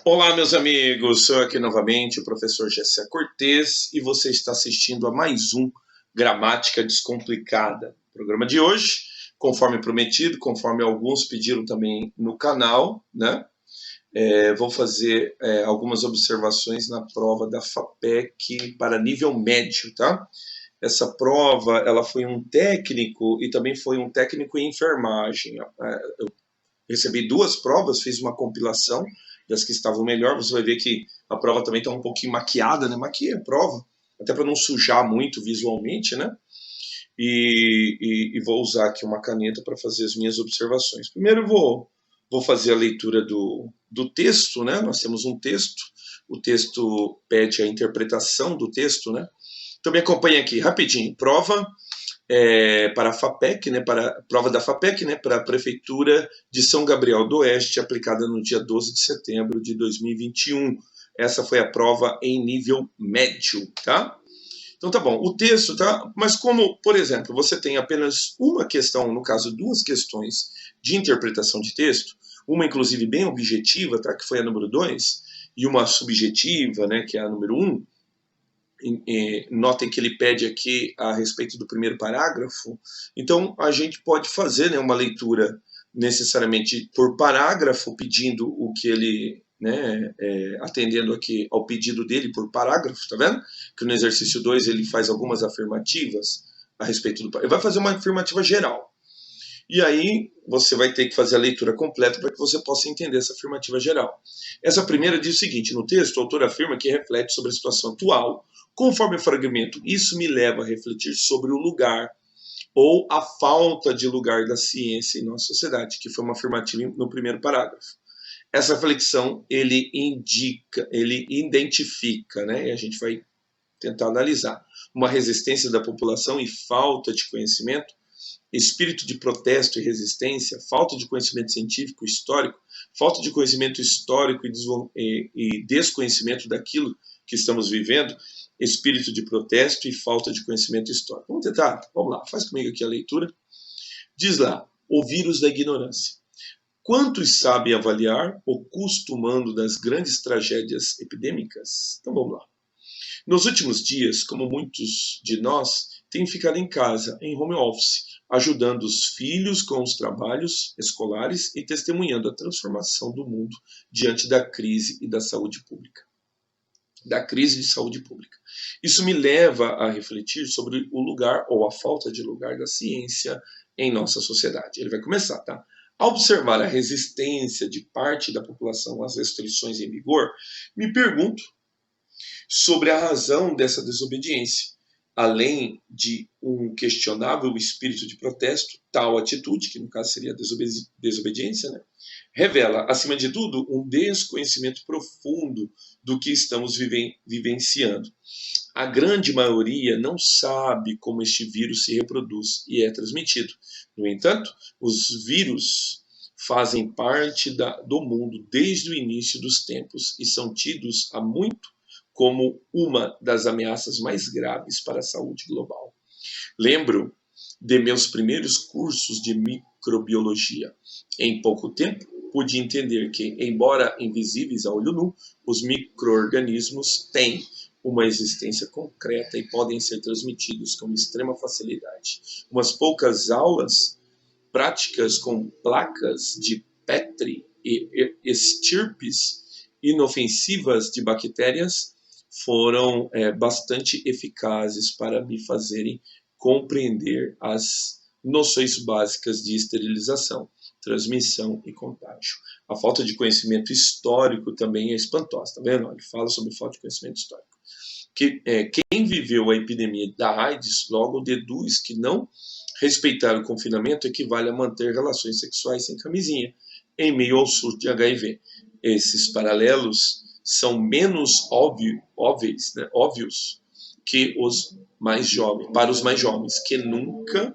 Olá, meus amigos, sou aqui novamente o professor Gessé Cortez e você está assistindo a mais um Gramática Descomplicada. O programa de hoje, conforme prometido, conforme alguns pediram também no canal, né? Vou fazer algumas observações na prova da FAPEC para nível médio, tá? Essa prova, ela foi um técnico e também foi um técnico em enfermagem. Eu recebi duas provas, fiz uma compilação das que estavam melhor. Você vai ver que a prova também está um pouquinho maquiada, né? Maquia a prova, até para não sujar muito visualmente, né? E vou usar aqui uma caneta para fazer as minhas observações. Primeiro eu vou fazer a leitura do texto, né? Nós temos um texto, o texto pede a interpretação do texto, né? Então me acompanha aqui rapidinho. Prova para a FAPEC, né, para a prova da FAPEC, né, para a Prefeitura de São Gabriel do Oeste, aplicada no dia 12 de setembro de 2021. Essa foi a prova em nível médio, tá? Então tá bom, o texto, tá? Mas como, por exemplo, você tem apenas uma questão, no caso duas questões de interpretação de texto, uma inclusive bem objetiva, tá, que foi a número 2, e uma subjetiva, né, que é a número 1, notem que ele pede aqui a respeito do primeiro parágrafo. Então a gente pode fazer, né, uma leitura necessariamente por parágrafo, pedindo o que ele, né, atendendo aqui ao pedido dele por parágrafo, tá vendo? Que no exercício 2 ele faz algumas afirmativas a respeito do parágrafo. Ele vai fazer uma afirmativa geral. E aí você vai ter que fazer a leitura completa para que você possa entender essa afirmativa geral. Essa primeira diz o seguinte: no texto, o autor afirma que reflete sobre a situação atual. Conforme o fragmento, isso me leva a refletir sobre o lugar ou a falta de lugar da ciência em nossa sociedade, que foi uma afirmativa no primeiro parágrafo. Essa reflexão ele identifica, né? E a gente vai tentar analisar uma resistência da população e falta de conhecimento, espírito de protesto e resistência, falta de conhecimento científico histórico, falta de conhecimento histórico e desconhecimento daquilo que estamos vivendo, espírito de protesto e falta de conhecimento histórico. Vamos tentar? Vamos lá, faz comigo aqui a leitura. Diz lá, o vírus da ignorância. Quantos sabem avaliar o custo humano das grandes tragédias epidêmicas? Então vamos lá. Nos últimos dias, como muitos de nós, têm ficado em casa, em home office, ajudando os filhos com os trabalhos escolares e testemunhando a transformação do mundo diante da crise e da saúde pública. Da crise de saúde pública. Isso me leva a refletir sobre o lugar ou a falta de lugar da ciência em nossa sociedade. Ele vai começar, tá? Ao observar a resistência de parte da população às restrições em vigor, me pergunto sobre a razão dessa desobediência. Além de um questionável espírito de protesto, tal atitude, que no caso seria desobediência, né, revela, acima de tudo, um desconhecimento profundo do que estamos vivenciando. A grande maioria não sabe como este vírus se reproduz e é transmitido. No entanto, os vírus fazem parte do mundo desde o início dos tempos e são tidos há muito como uma das ameaças mais graves para a saúde global. Lembro de meus primeiros cursos de microbiologia. Em pouco tempo, pude entender que, embora invisíveis a olho nu, os micro-organismos têm uma existência concreta e podem ser transmitidos com extrema facilidade. Umas poucas aulas práticas com placas de Petri e estirpes inofensivas de bactérias foram bastante eficazes para me fazerem compreender as noções básicas de esterilização, transmissão e contágio. A falta de conhecimento histórico também é espantosa, tá vendo? Ele fala sobre falta de conhecimento histórico. Quem viveu a epidemia da AIDS logo deduz que não respeitar o confinamento equivale a manter relações sexuais sem camisinha, em meio ao surto de HIV. Esses paralelos são menos óbvios, né, que para os mais jovens, que nunca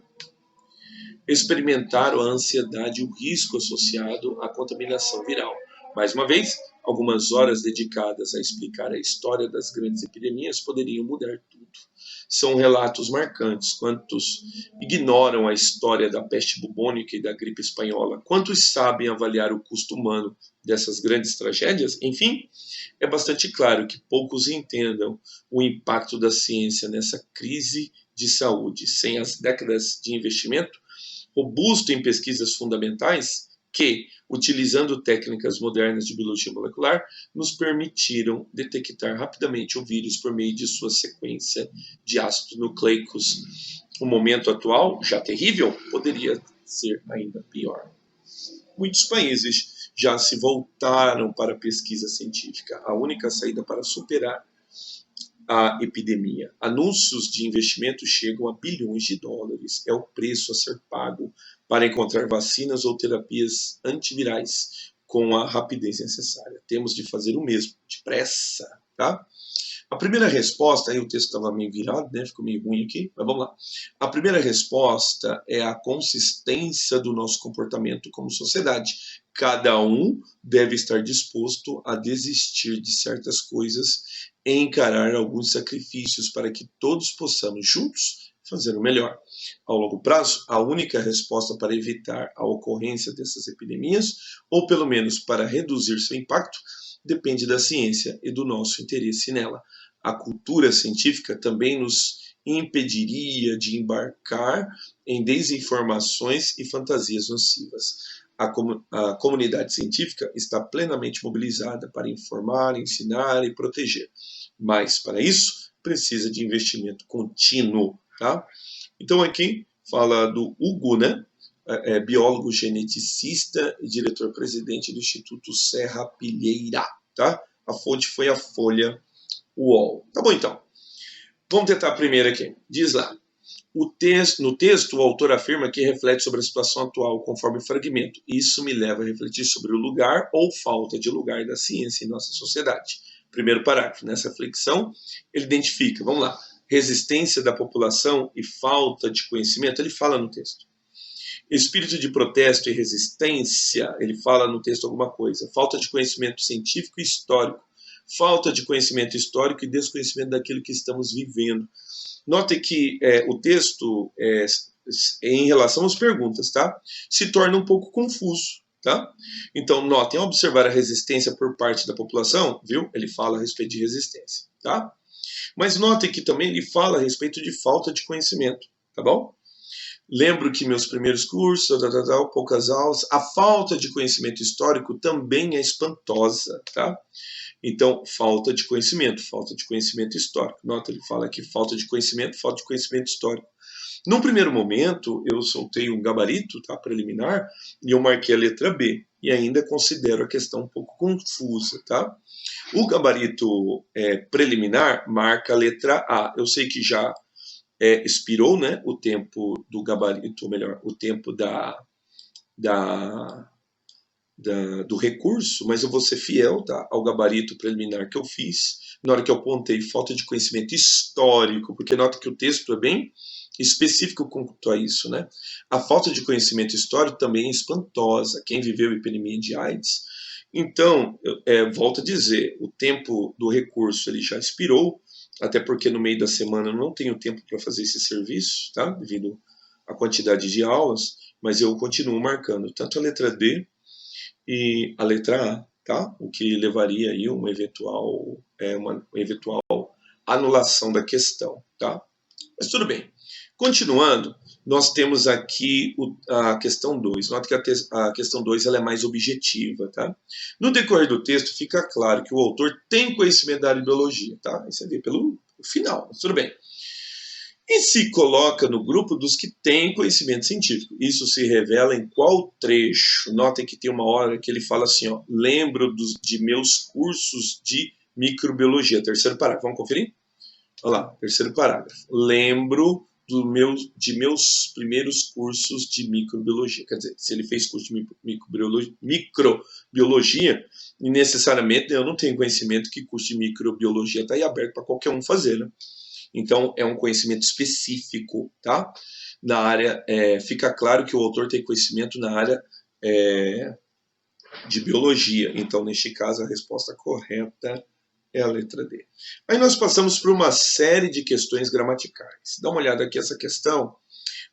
experimentaram a ansiedade e o risco associado à contaminação viral. Mais uma vez, algumas horas dedicadas a explicar a história das grandes epidemias poderiam mudar tudo. São relatos marcantes. Quantos ignoram a história da peste bubônica e da gripe espanhola? Quantos sabem avaliar o custo humano dessas grandes tragédias? Enfim, é bastante claro que poucos entendam o impacto da ciência nessa crise de saúde. Sem as décadas de investimento robusto em pesquisas fundamentais que, utilizando técnicas modernas de biologia molecular, nos permitiram detectar rapidamente o vírus por meio de sua sequência de ácidos nucleicos. O momento atual, já terrível, poderia ser ainda pior. Muitos países já se voltaram para a pesquisa científica, a única saída para superar a epidemia. Anúncios de investimento chegam a bilhões de dólares. É o preço a ser pago para encontrar vacinas ou terapias antivirais com a rapidez necessária. Temos de fazer o mesmo, depressa, tá? A primeira resposta, aí o texto estava meio virado, né? Ficou meio ruim aqui, mas vamos lá. A primeira resposta é a consistência do nosso comportamento como sociedade. Cada um deve estar disposto a desistir de certas coisas e encarar alguns sacrifícios para que todos possamos juntos fazer o melhor. Ao longo prazo, a única resposta para evitar a ocorrência dessas epidemias, ou pelo menos para reduzir seu impacto, depende da ciência e do nosso interesse nela. A cultura científica também nos impediria de embarcar em desinformações e fantasias nocivas. A comunidade científica está plenamente mobilizada para informar, ensinar e proteger. Mas, para isso, precisa de investimento contínuo. Tá? Então, aqui fala do Hugo, né? Biólogo geneticista e diretor-presidente do Instituto Serra Pilheira. Tá? A fonte foi a Folha UOL. Tá bom, então. Vamos tentar a primeira aqui. Diz lá. No texto, o autor afirma que reflete sobre a situação atual conforme fragmento. Isso me leva a refletir sobre o lugar ou falta de lugar da ciência em nossa sociedade. Primeiro parágrafo. Nessa reflexão, ele identifica, vamos lá, resistência da população e falta de conhecimento. Ele fala no texto. Espírito de protesto e resistência, ele fala no texto alguma coisa. Falta de conhecimento científico e histórico. Falta de conhecimento histórico e desconhecimento daquilo que estamos vivendo. Note que o texto, em relação às perguntas, tá, se torna um pouco confuso. Tá? Então, notem, ao observar a resistência por parte da população, viu? Ele fala a respeito de resistência. Tá? Mas notem que também ele fala a respeito de falta de conhecimento. Tá bom? Lembro que meus primeiros cursos, poucas aulas, a falta de conhecimento histórico também é espantosa. Tá? Então, falta de conhecimento histórico. Nota, ele fala aqui falta de conhecimento histórico. Num primeiro momento, eu soltei um gabarito, tá, preliminar, e eu marquei a letra B. E ainda considero a questão um pouco confusa. Tá? O gabarito preliminar marca a letra A. Eu sei que já expirou, né, o tempo do gabarito, ou melhor, o tempo do recurso, mas eu vou ser fiel, tá, ao gabarito preliminar que eu fiz, na hora que eu apontei falta de conhecimento histórico, porque nota que o texto é bem específico quanto a isso, né? A falta de conhecimento histórico também é espantosa. Quem viveu a epidemia de AIDS. Então, volto a dizer, o tempo do recurso ele já expirou, até porque no meio da semana eu não tenho tempo para fazer esse serviço, tá? Devido à quantidade de aulas, mas eu continuo marcando tanto a letra D e a letra A, tá? O que levaria aí uma eventual anulação da questão, tá? Mas tudo bem. Continuando, nós temos aqui a questão 2. Note que a questão 2 ela é mais objetiva, tá? No decorrer do texto fica claro que o autor tem conhecimento da área de biologia, tá? Isso é ver pelo final, mas tudo bem. E se coloca no grupo dos que têm conhecimento científico. Isso se revela em qual trecho? Notem que tem uma hora que ele fala assim, ó, lembro de meus cursos de microbiologia. Terceiro parágrafo, vamos conferir? Olha lá, terceiro parágrafo. Lembro de meus primeiros cursos de microbiologia. Quer dizer, se ele fez curso de microbiologia, necessariamente eu não tenho conhecimento que curso de microbiologia está aí aberto para qualquer um fazer, né? Então, é um conhecimento específico, tá? Na área, fica claro que o autor tem conhecimento na área de biologia. Então, neste caso, a resposta correta é a letra D. Aí nós passamos por uma série de questões gramaticais. Dá uma olhada aqui essa questão.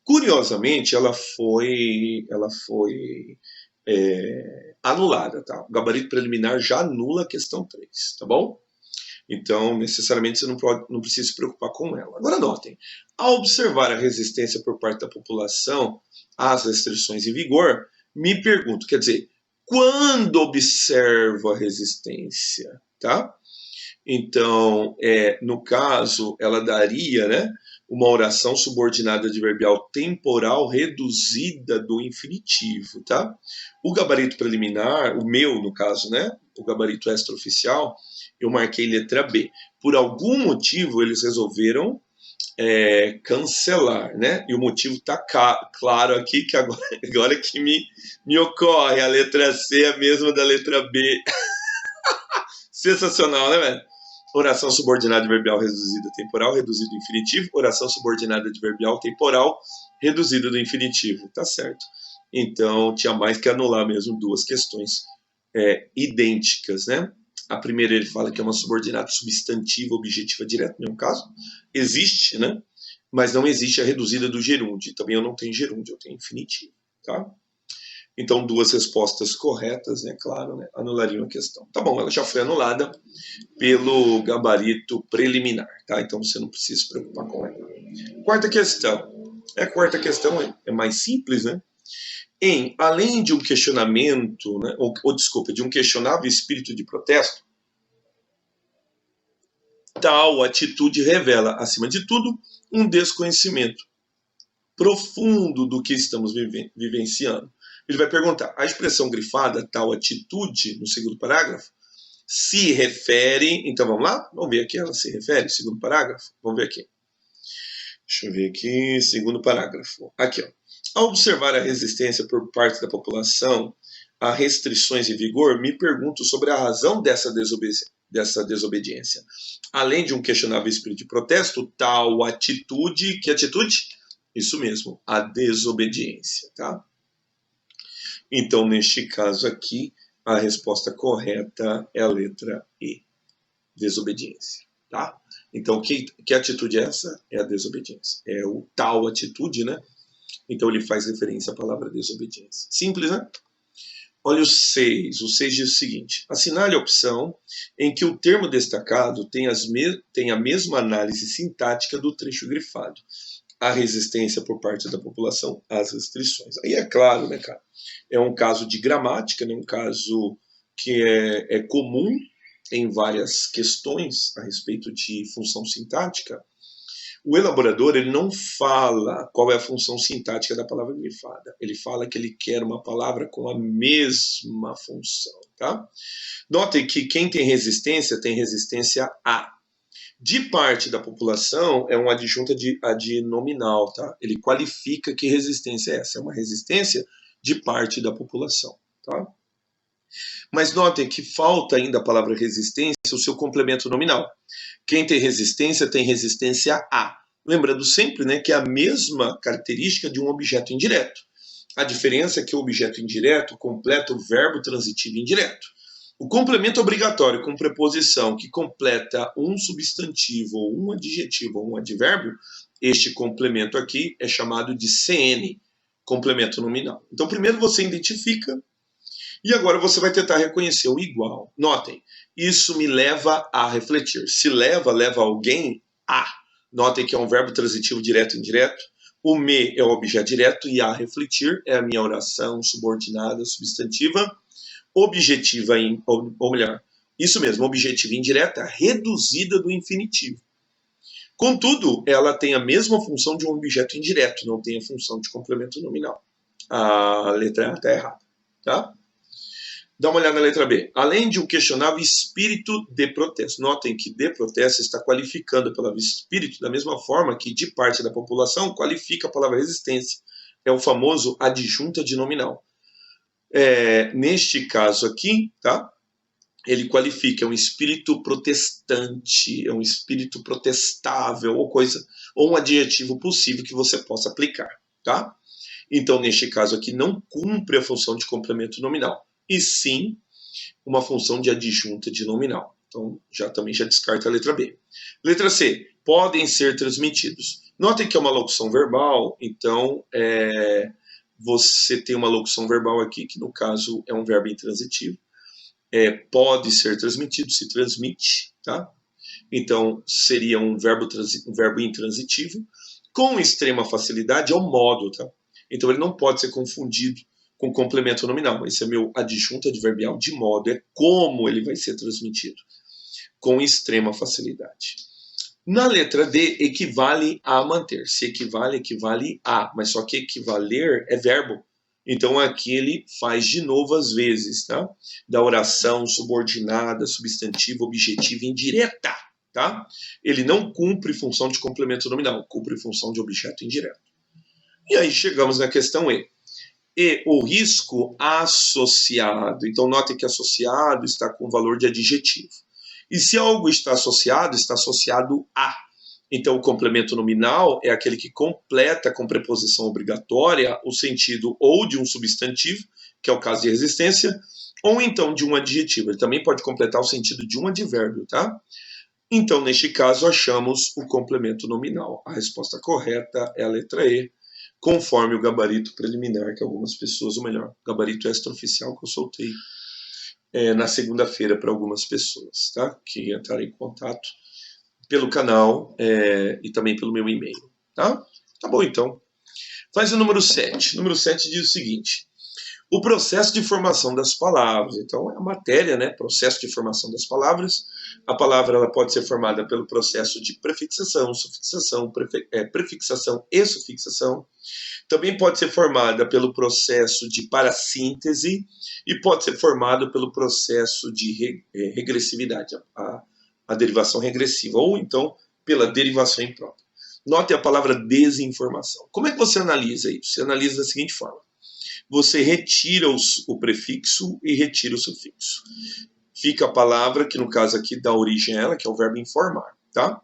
Curiosamente, ela foi anulada, tá? O gabarito preliminar já anula a questão 3, tá bom? Então, necessariamente, você não precisa se preocupar com ela. Agora, notem, ao observar a resistência por parte da população às restrições em vigor, me pergunto, quer dizer, quando observo a resistência, tá? Então, no caso, ela daria, né, uma oração subordinada adverbial temporal reduzida do infinitivo, tá? O gabarito preliminar, o meu, no caso, né, o gabarito extraoficial, eu marquei letra B. Por algum motivo, eles resolveram cancelar, né? E o motivo está claro aqui, que agora que me ocorre, a letra C é a mesma da letra B. Sensacional, né, velho? Oração subordinada adverbial reduzida temporal, reduzido do infinitivo. Oração subordinada adverbial temporal, reduzida do infinitivo. Tá certo. Então, tinha mais que anular mesmo duas questões idênticas, né? A primeira ele fala que é uma subordinada substantiva objetiva direta, no meu caso. Existe, né? Mas não existe a reduzida do gerúndio. Também eu não tenho gerúndio, eu tenho infinitivo, tá? Então, duas respostas corretas, né? Claro, né? Anulariam a questão. Tá bom, ela já foi anulada pelo gabarito preliminar, tá? Então, você não precisa se preocupar com ela. Quarta questão. A quarta questão é mais simples, né? Além de um questionamento, né? Desculpa, de um questionável espírito de protesto, tal atitude revela, acima de tudo, um desconhecimento profundo do que estamos vivenciando. Ele vai perguntar, a expressão grifada, tal atitude, no segundo parágrafo, se refere... Então, vamos lá? Vamos ver aqui, ela se refere, segundo parágrafo? Vamos ver aqui. Deixa eu ver aqui, segundo parágrafo. Aqui, ó. Ao observar a resistência por parte da população a restrições em vigor, me pergunto sobre a razão dessa desobediência. Além de um questionável espírito de protesto, tal atitude... Que atitude? Isso mesmo, a desobediência, tá? Então, neste caso aqui, a resposta correta é a letra E, desobediência, tá? Então, que atitude é essa? É a desobediência. É o tal atitude, né? Então, ele faz referência à palavra desobediência. Simples, né? Olha o 6. O 6 diz o seguinte: assinale a opção em que o termo destacado tem a mesma análise sintática do trecho grifado. A resistência por parte da população às restrições. Aí é claro, né, cara? É um caso de gramática, né? Um caso que é comum em várias questões a respeito de função sintática. O elaborador ele não fala qual é a função sintática da palavra grifada. Ele fala que ele quer uma palavra com a mesma função, tá? Notem que quem tem resistência a. De parte da população é um adjunto adnominal, tá? Ele qualifica que resistência é essa. É uma resistência de parte da população, tá? Mas notem que falta ainda a palavra resistência, o seu complemento nominal. Quem tem resistência a. Lembrando sempre, né, que é a mesma característica de um objeto indireto. A diferença é que o objeto indireto completa o verbo transitivo indireto. O complemento obrigatório com preposição que completa um substantivo, ou um adjetivo, ou um advérbio, este complemento aqui é chamado de CN, complemento nominal. Então, primeiro você identifica e agora você vai tentar reconhecer o igual. Notem, isso me leva a refletir. Se leva alguém a. Notem que é um verbo transitivo direto e indireto. O me é o objeto direto e a refletir é a minha oração subordinada substantiva. Objetiva, ou melhor, isso mesmo, objetiva indireta reduzida do infinitivo. Contudo, ela tem a mesma função de um objeto indireto, não tem a função de complemento nominal. A letra A está errada, tá? Dá uma olhada na letra B. Além de um questionável espírito de protesto. Notem que de protesto está qualificando a palavra espírito da mesma forma que de parte da população qualifica a palavra resistência. É o famoso adjunto adnominal. Neste caso aqui, tá? Ele qualifica, é um espírito protestante, é um espírito protestável, ou um adjetivo possível que você possa aplicar, tá? Então, neste caso aqui, não cumpre a função de complemento nominal. e sim uma função de adjunta de nominal. Então, também já descarta a letra B. Letra C, podem ser transmitidos. Notem que é uma locução verbal, então você tem uma locução verbal aqui, que no caso é um verbo intransitivo. Pode ser transmitido, se transmite, tá? Então, seria um verbo intransitivo. Com extrema facilidade é o modo, tá? Então, ele não pode ser confundido com complemento nominal. Esse é meu adjunto adverbial de modo, é como ele vai ser transmitido, com extrema facilidade. Na letra D, equivale a manter. Se equivale a, mas só que equivaler é verbo. Então aqui ele faz de novo às vezes, tá? Da oração subordinada, substantiva, objetiva, indireta, tá? Ele não cumpre função de complemento nominal, cumpre função de objeto indireto. E aí chegamos na questão E. E o risco associado. Então note que associado está com valor de adjetivo. E se algo está associado a. Então, o complemento nominal é aquele que completa com preposição obrigatória o sentido ou de um substantivo, que é o caso de resistência, ou então de um adjetivo. Ele também pode completar o sentido de um advérbio, tá? Então, neste caso, achamos o complemento nominal. A resposta correta é a letra E, conforme o gabarito preliminar que algumas pessoas, ou melhor, gabarito extraoficial que eu soltei na segunda-feira para algumas pessoas, tá? Que entraram em contato pelo canal e também pelo meu e-mail, tá? Tá bom, então. Faz o número 7. O número 7 diz o seguinte: o processo de formação das palavras. Então, é a matéria, né? Processo de formação das palavras. A palavra ela pode ser formada pelo processo de prefixação, sufixação, prefixação e sufixação. Também pode ser formada pelo processo de parassíntese e pode ser formada pelo processo de regressividade, a derivação regressiva, ou então pela derivação imprópria. Note a palavra desinformação. Como é que você analisa isso? Você analisa da seguinte forma: você retira o prefixo e retira o sufixo. Fica a palavra que no caso aqui dá origem a ela, que é o verbo informar, tá?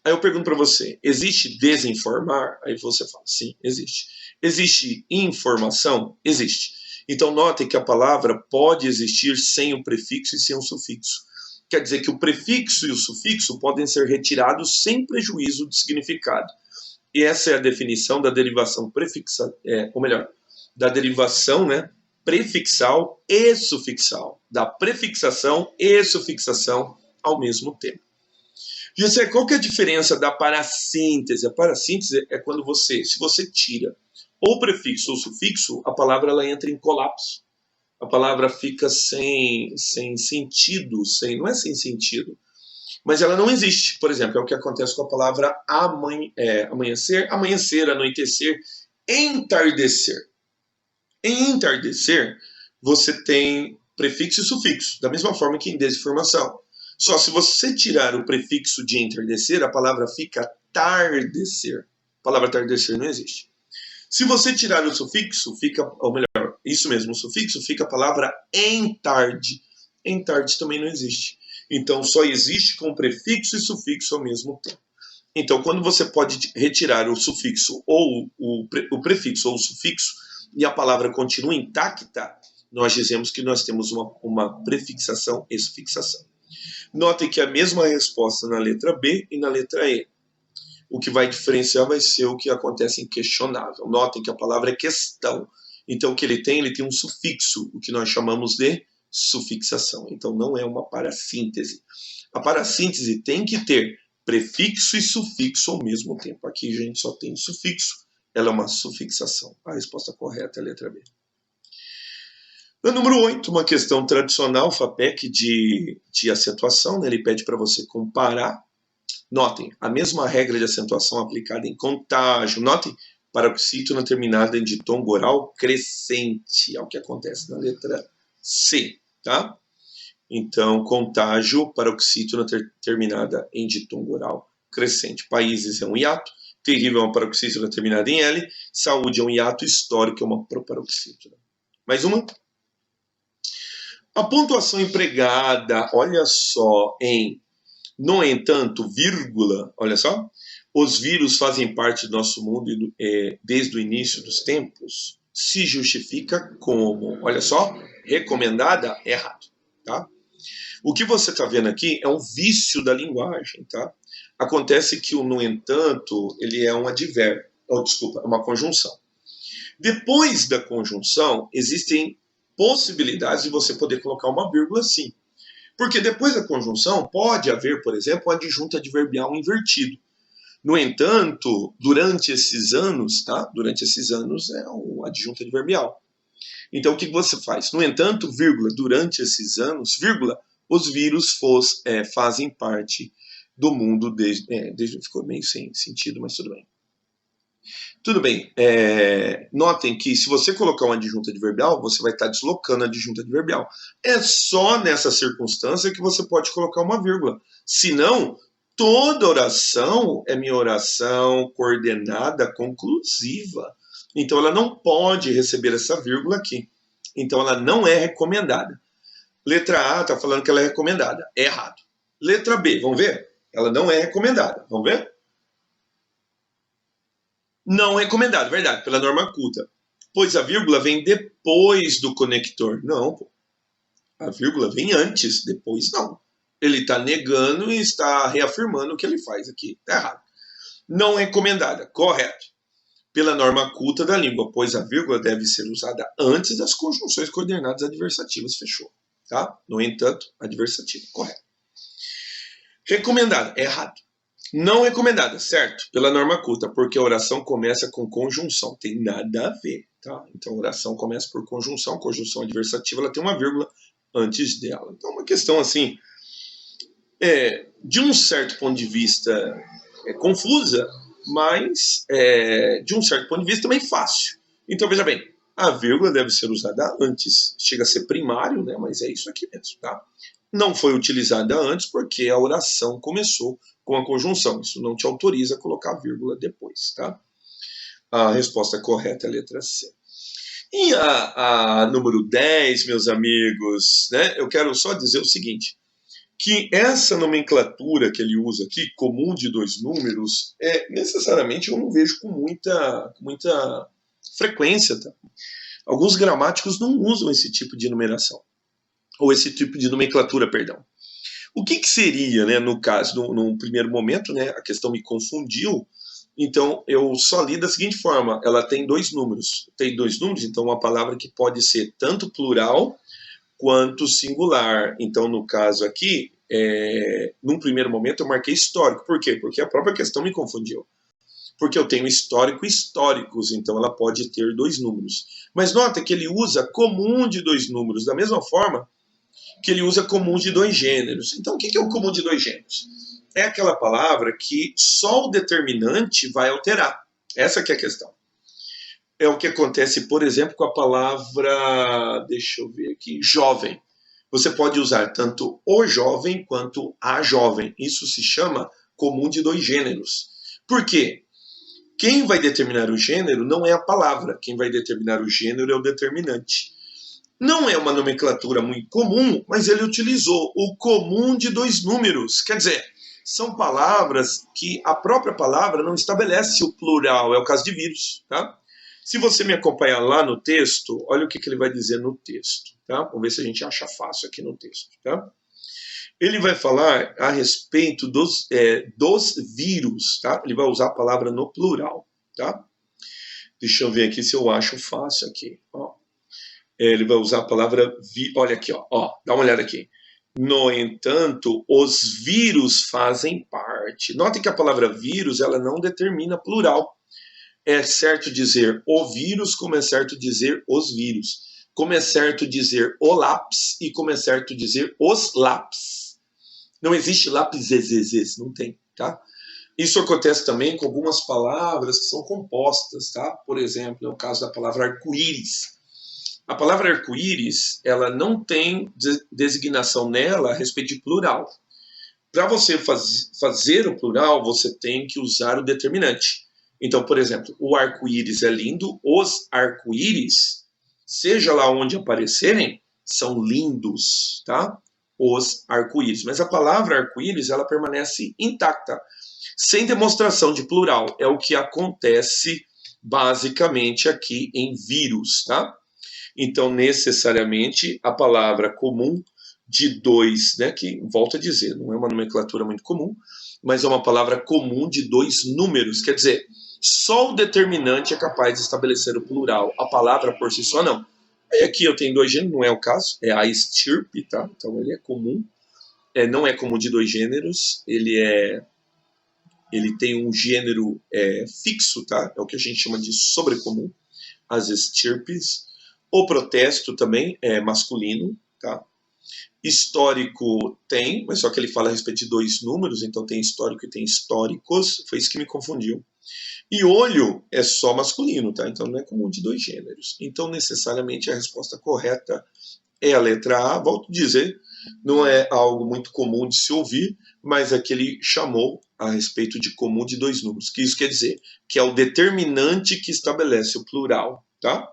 Aí eu pergunto para você, existe desinformar? Aí você fala, sim, existe. Existe informação? Existe. Então notem que a palavra pode existir sem o prefixo e sem o sufixo. Quer dizer que o prefixo e o sufixo podem ser retirados sem prejuízo de significado. E essa é a definição da derivação da derivação, né, prefixal e sufixal, da prefixação e sufixação ao mesmo tempo. José, qual que é a diferença da parassíntese? A parassíntese é quando se você tira ou prefixo ou sufixo, a palavra ela entra em colapso. A palavra fica sem sentido, não é sem sentido, mas ela não existe. Por exemplo, é o que acontece com a palavra amanhecer, anoitecer, entardecer. Em entardecer, você tem prefixo e sufixo, da mesma forma que em desinformação. Só se você tirar o prefixo de entardecer, a palavra fica tardecer. A palavra tardecer não existe. Se você tirar o sufixo, ou melhor, isso mesmo, o sufixo, fica a palavra entarde. Entarde também não existe. Então, só existe com prefixo e sufixo ao mesmo tempo. Então, quando você pode retirar o sufixo ou o prefixo ou o sufixo e a palavra continua intacta, nós dizemos que nós temos uma prefixação e sufixação. Notem que a mesma resposta na letra B e na letra E. O que vai diferenciar vai ser o que acontece em questionável. Notem que a palavra é questão. Então, o que ele tem um sufixo, o que nós chamamos de sufixação. Então, não é uma parassíntese. A parassíntese tem que ter prefixo e sufixo ao mesmo tempo. Aqui a gente só tem sufixo, ela é uma sufixação. A resposta correta é a letra B. No número 8, uma questão tradicional, FAPEC, de acentuação, né? Ele pede para você comparar. Notem, a mesma regra de acentuação aplicada em contágio. Notem, paroxítona terminada em ditongo oral crescente, é o que acontece na letra C, tá? Então, contágio, paroxítona terminada em ditongo oral crescente. Países é um hiato, terrível é uma paroxítona terminada em L, saúde é um hiato, histórico é uma proparoxítona. Mais uma? A pontuação empregada, olha só, no entanto, vírgula, olha só, os vírus fazem parte do nosso mundo desde o início dos tempos. se justifica como, olha só, recomendada, errado, tá? O que você está vendo aqui é um vício da linguagem, tá? Acontece que o no entanto, ele é um advérbio, desculpa, é uma conjunção. Depois da conjunção, existem possibilidades de você poder colocar uma vírgula sim. Porque depois da conjunção pode haver, por exemplo, um adjunto adverbial invertido. No entanto, durante esses anos, tá? Durante esses anos é um adjunto adverbial. Então, o que você faz? No entanto, vírgula, durante esses anos, vírgula, os vírus fazem parte do mundo desde ficou meio sem sentido, mas tudo bem. Tudo bem. Notem que se você colocar um adjunto adverbial, você vai estar deslocando a adjunto adverbial. É só nessa circunstância que você pode colocar uma vírgula. Senão, toda oração é minha oração coordenada conclusiva. Então, ela não pode receber essa vírgula aqui. Então, ela não é recomendada. Letra A está falando que ela é recomendada. É errado. Letra B, vamos ver? Ela não é recomendada. Vamos ver? Não recomendado, verdade, pela norma culta. Pois a vírgula vem depois do conector. Não, pô. A vírgula vem antes, depois não. Ele está negando e está reafirmando o que ele faz aqui. Está errado. Não recomendada, correto. Pela norma culta da língua, pois a vírgula deve ser usada antes das conjunções coordenadas adversativas. Fechou. Tá? No entanto, adversativa, correto. Recomendada, errado. Não recomendada, certo? Pela norma culta, porque a oração começa com conjunção. Tem nada a ver, tá? Então, a oração começa por conjunção adversativa, ela tem uma vírgula antes dela. Então, uma questão assim, de um certo ponto de vista confusa, mas de um certo ponto de vista também fácil. Então, veja bem, a vírgula deve ser usada antes. Chega a ser primário, né? Mas é isso aqui mesmo, tá? Não foi utilizada antes porque a oração começou com a conjunção. Isso não te autoriza a colocar a vírgula depois, tá? A resposta correta é a letra C. E a número 10, meus amigos, né? Eu quero só dizer o seguinte, que essa nomenclatura que ele usa aqui, comum de dois números, necessariamente eu não vejo com muita frequência, tá? Alguns gramáticos não usam esse tipo de numeração, ou esse tipo de nomenclatura, perdão. O que seria, né, no caso, num primeiro momento, né, a questão me confundiu, então eu só li da seguinte forma, ela tem dois números, então uma palavra que pode ser tanto plural quanto singular. Então, no caso aqui, num primeiro momento eu marquei histórico. Por quê? Porque a própria questão me confundiu. Porque eu tenho histórico e históricos, então ela pode ter dois números. Mas nota que ele usa comum de dois números, da mesma forma que ele usa comum de dois gêneros. Então, o que é o comum de dois gêneros? É aquela palavra que só o determinante vai alterar. Essa que é a questão. É o que acontece, por exemplo, com a palavra, deixa eu ver aqui, jovem. Você pode usar tanto o jovem quanto a jovem. Isso se chama comum de dois gêneros. Por quê? Quem vai determinar o gênero não é a palavra. Quem vai determinar o gênero é o determinante. Não é uma nomenclatura muito comum, mas ele utilizou o comum de dois números. Quer dizer, são palavras que a própria palavra não estabelece o plural. É o caso de vírus, tá? Se você me acompanhar lá no texto, olha o que ele vai dizer no texto, tá? Vamos ver se a gente acha fácil aqui no texto, tá? Ele vai falar a respeito dos vírus, tá? Ele vai usar a palavra no plural, tá? Deixa eu ver aqui se eu acho fácil aqui, ó. Ele vai usar a palavra, olha aqui, ó, dá uma olhada aqui. No entanto, os vírus fazem parte. Note que a palavra vírus, ela não determina plural. É certo dizer o vírus, como é certo dizer os vírus. Como é certo dizer o lápis e como é certo dizer os lápis. Não existe lápis, não tem, tá? Isso acontece também com algumas palavras que são compostas, tá? Por exemplo, é o caso da palavra arco-íris. A palavra arco-íris, ela não tem designação nela a respeito de plural. Para você fazer o plural, você tem que usar o determinante. Então, por exemplo, o arco-íris é lindo, os arco-íris, seja lá onde aparecerem, são lindos, tá? Os arco-íris. Mas a palavra arco-íris, ela permanece intacta, sem demonstração de plural. É o que acontece basicamente aqui em vírus, tá? Então, necessariamente, a palavra comum de dois, né, que, volto a dizer, não é uma nomenclatura muito comum, mas é uma palavra comum de dois números, quer dizer, só o determinante é capaz de estabelecer o plural, a palavra por si só não. Aí aqui eu tenho dois gêneros, não é o caso, é a estirpe, tá? Então ele é comum, não é comum de dois gêneros, ele tem um gênero fixo, tá? É o que a gente chama de sobrecomum, as estirpes. O protesto também é masculino, tá? Histórico tem, mas só que ele fala a respeito de dois números, então tem histórico e tem históricos, foi isso que me confundiu. E olho é só masculino, tá? Então não é comum de dois gêneros. Então, necessariamente, a resposta correta é a letra A. Volto a dizer, não é algo muito comum de se ouvir, mas é que ele chamou a respeito de comum de dois números. Que isso quer dizer que é o determinante que estabelece o plural, tá?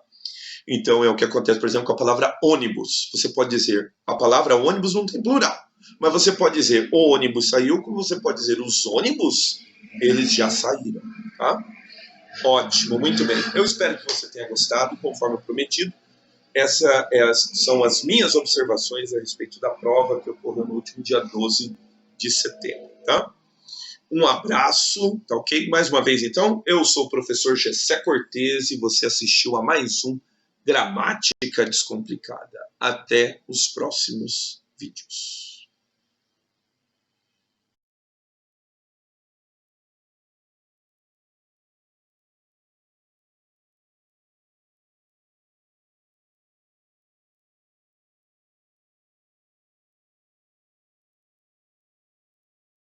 Então é o que acontece, por exemplo, com a palavra ônibus. Você pode dizer, a palavra ônibus não tem plural, mas você pode dizer o ônibus saiu, como você pode dizer os ônibus, eles já saíram, tá? Ótimo, muito bem. Eu espero que você tenha gostado, conforme prometido. Essas são as minhas observações a respeito da prova que ocorreu no último dia 12 de setembro, tá? Um abraço, tá ok? Mais uma vez, então, eu sou o professor Gessé Cortez e você assistiu a mais um Gramática Descomplicada. Até os próximos vídeos.